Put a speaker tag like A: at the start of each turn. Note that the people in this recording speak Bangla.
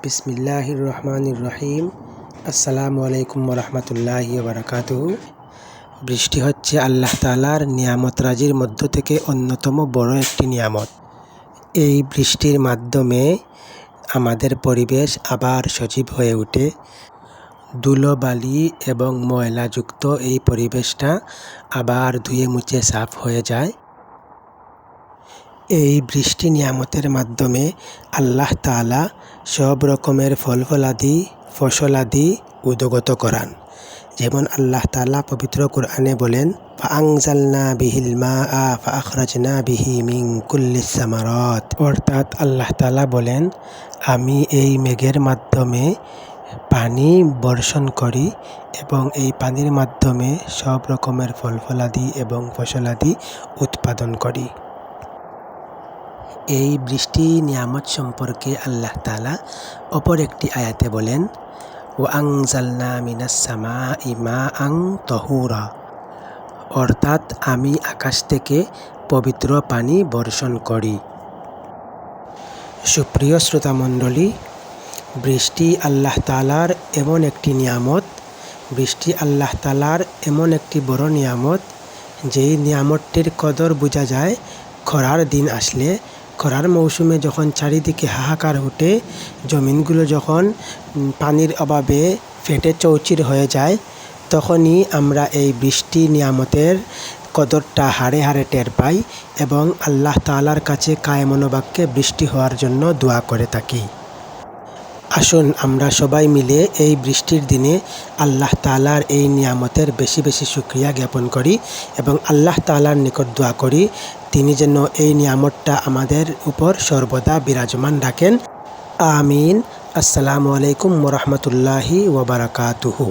A: বিসমিল্লাহির রহমানির রহিম। আসসালামু আলাইকুম রহমতুল্লাহি বারাকাতুহু। বৃষ্টি হচ্ছে আল্লাহ তাআলার নিয়ামত রাজির মধ্য থেকে অন্যতম বড় একটি নিয়ামত। এই বৃষ্টির মাধ্যমে আমাদের পরিবেশ আবার সজীব হয়ে ওঠে। ধুলোবালি এবং ময়লাযুক্ত এই পরিবেশটা আবার ধুয়ে মুছে সাফ হয়ে যায়। এই বৃষ্টি নিয়ামতের মাধ্যমে আল্লাহ তাআলা সব রকমের ফলফলাদি ফসলাদি উদ্গত করান। যেমন আল্লাহ তাআলা পবিত্র কুরআনে বলেন, ফাআনজালনা বিহিল মাআ ফাআখরাজনা বিহি মিন কুল্লিস সামারাত। অর্থাৎ আল্লাহ তাআলা বলেন, আমি এই মেঘের মাধ্যমে পানি বর্ষণ করি এবং এই পানির মাধ্যমে সব রকমের ফলফলাদি এবং ফসলাদি উৎপাদন করি। এই বৃষ্টি নিয়ামত সম্পর্কে আল্লাহ তাআলা অপর একটি আয়াতে বলেন, ওয়াআনজালনা মিনাস সামাই মাআন তাহুরা। অর্থাৎ আমি আকাশ থেকে পবিত্র পানি বর্ষণ করি। সুপ্রিয় শ্রোতামণ্ডলী, বৃষ্টি আল্লাহ তাআলার এমন একটি নিয়ামত, বৃষ্টি আল্লাহ তাআলার এমন একটি বড় নিয়ামত, যেই নিয়ামতটির কদর বোঝা যায় খরার দিন আসলে। খরার মৌসুমে যখন চারিদিকে হাহাকার ওঠে, জমিনগুলো যখন পানির অভাবে ফেটে চৌচির হয়ে যায়, তখনই আমরা এই বৃষ্টি নিয়ামতের কদরটা হাড়ে হাড়ে টের পাই এবং আল্লাহ তাআলার কাছে কায়মনোবাক্যে বৃষ্টি হওয়ার জন্য দোয়া করে থাকি। আসুন আমরা সবাই মিলে এই বৃষ্টির দিনে আল্লাহ তাআলার এই নিয়ামতের বেশি বেশি শুকরিয়া জ্ঞাপন করি এবং আল্লাহ তাআলার নিকট দোয়া করি তিনি যেন এই নিয়ামতটা আমাদের উপর সর্বদা বিরাজমান রাখেন। আমিন। আসসালামু আলাইকুম ওয়া রাহমাতুল্লাহি ওয়া বারাকাতুহু।